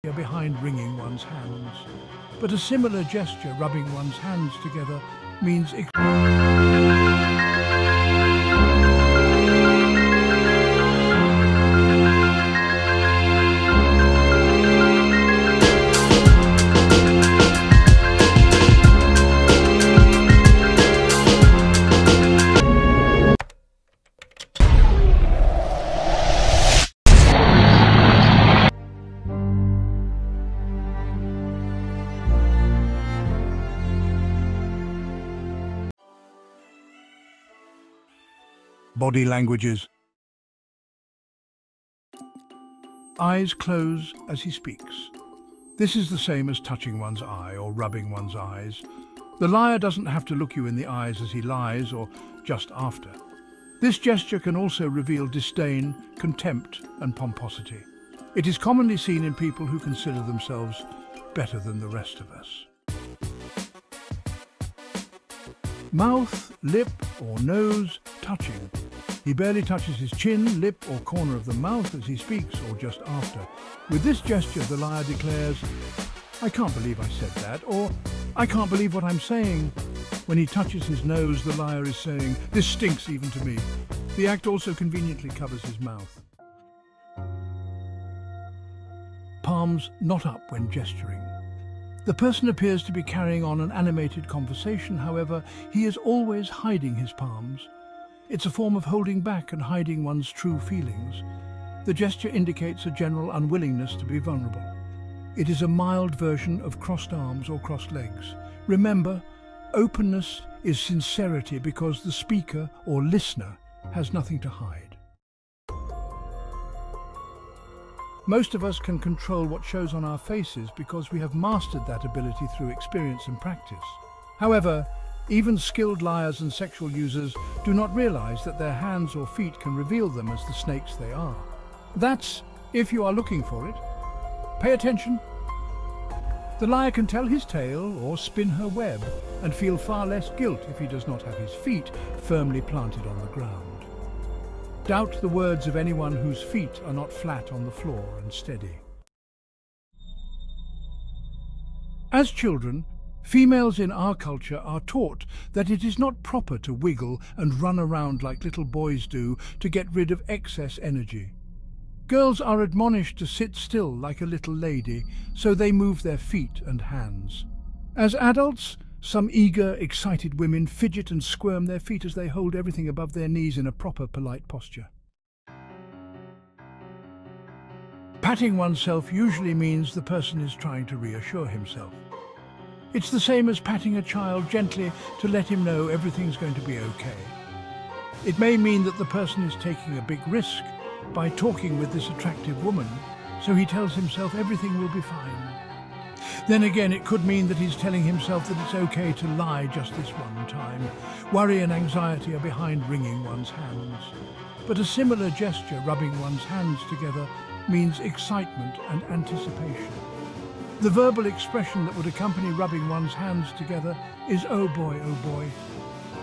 behind wringing one's hands. But a similar gesture, rubbing one's hands together, means body languages. Eyes close as he speaks. This is the same as touching one's eye or rubbing one's eyes. The liar doesn't have to look you in the eyes as he lies or just after. This gesture can also reveal disdain, contempt and pomposity. It is commonly seen in people who consider themselves better than the rest of us. Mouth, lip or nose touching. He barely touches his chin, lip or corner of the mouth as he speaks or just after. With this gesture, the liar declares, "I can't believe I said that," or "I can't believe what I'm saying." When he touches his nose, the liar is saying, "This stinks even to me." The act also conveniently covers his mouth. Palms not up when gesturing. The person appears to be carrying on an animated conversation, however, he is always hiding his palms. It's a form of holding back and hiding one's true feelings. The gesture indicates a general unwillingness to be vulnerable. It is a mild version of crossed arms or crossed legs. Remember, openness is sincerity because the speaker or listener has nothing to hide. Most of us can control what shows on our faces because we have mastered that ability through experience and practice. However, even skilled liars and sexual users do not realize that their hands or feet can reveal them as the snakes they are. That's if you are looking for it. Pay attention. The liar can tell his tale or spin her web and feel far less guilt if he does not have his feet firmly planted on the ground. Doubt the words of anyone whose feet are not flat on the floor and steady. As children, females in our culture are taught that it is not proper to wiggle and run around like little boys do to get rid of excess energy. Girls are admonished to sit still like a little lady, so they move their feet and hands. As adults, some eager, excited women fidget and squirm their feet as they hold everything above their knees in a proper, polite posture. Patting oneself usually means the person is trying to reassure himself. It's the same as patting a child gently to let him know everything's going to be okay. It may mean that the person is taking a big risk by talking with this attractive woman, so he tells himself everything will be fine. Then again, it could mean that he's telling himself that it's okay to lie just this one time. Worry and anxiety are behind wringing one's hands. But a similar gesture, rubbing one's hands together, means excitement and anticipation. The verbal expression that would accompany rubbing one's hands together is "oh boy, oh boy."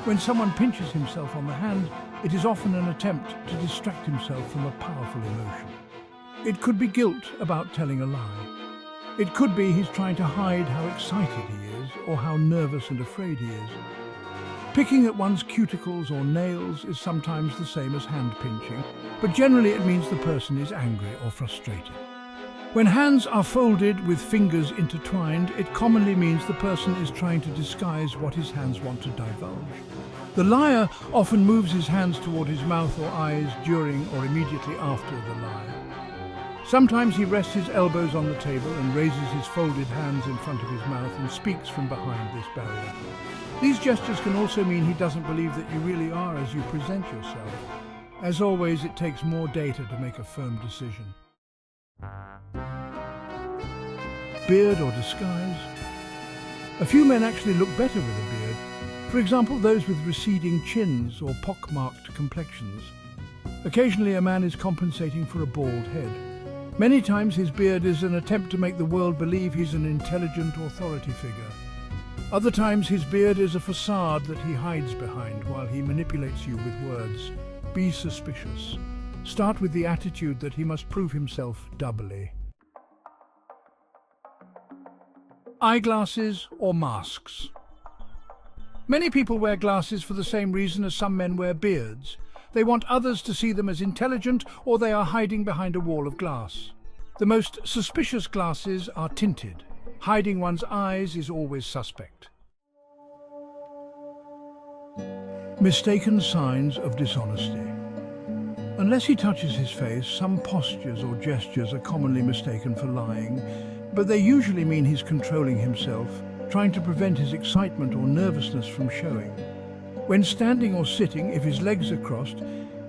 When someone pinches himself on the hand, it is often an attempt to distract himself from a powerful emotion. It could be guilt about telling a lie. It could be he's trying to hide how excited he is or how nervous and afraid he is. Picking at one's cuticles or nails is sometimes the same as hand pinching, but generally it means the person is angry or frustrated. When hands are folded with fingers intertwined, it commonly means the person is trying to disguise what his hands want to divulge. The liar often moves his hands toward his mouth or eyes during or immediately after the lie. Sometimes he rests his elbows on the table and raises his folded hands in front of his mouth and speaks from behind this barrier. These gestures can also mean he doesn't believe that you really are as you present yourself. As always, it takes more data to make a firm decision. Beard or disguise. A few men actually look better with a beard. For example, those with receding chins or pock-marked complexions. Occasionally a man is compensating for a bald head. Many times his beard is an attempt to make the world believe he's an intelligent authority figure. Other times his beard is a facade that he hides behind while he manipulates you with words. Be suspicious. Start with the attitude that he must prove himself doubly. Eyeglasses or masks. Many people wear glasses for the same reason as some men wear beards. They want others to see them as intelligent, or they are hiding behind a wall of glass. The most suspicious glasses are tinted. Hiding one's eyes is always suspect. Mistaken signs of dishonesty. Unless he touches his face, some postures or gestures are commonly mistaken for lying, but they usually mean he's controlling himself, trying to prevent his excitement or nervousness from showing. When standing or sitting, if his legs are crossed,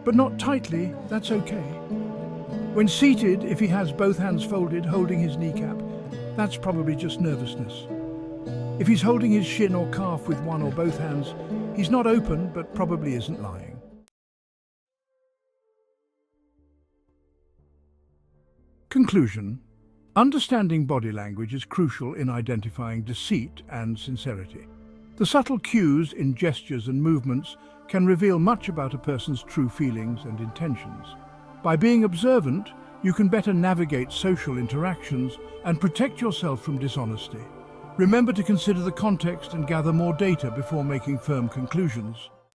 but not tightly, that's okay. When seated, if he has both hands folded, holding his kneecap, that's probably just nervousness. If he's holding his shin or calf with one or both hands, he's not open, but probably isn't lying. Conclusion. Understanding body language is crucial in identifying deceit and sincerity. The subtle cues in gestures and movements can reveal much about a person's true feelings and intentions. By being observant, you can better navigate social interactions and protect yourself from dishonesty. Remember to consider the context and gather more data before making firm conclusions.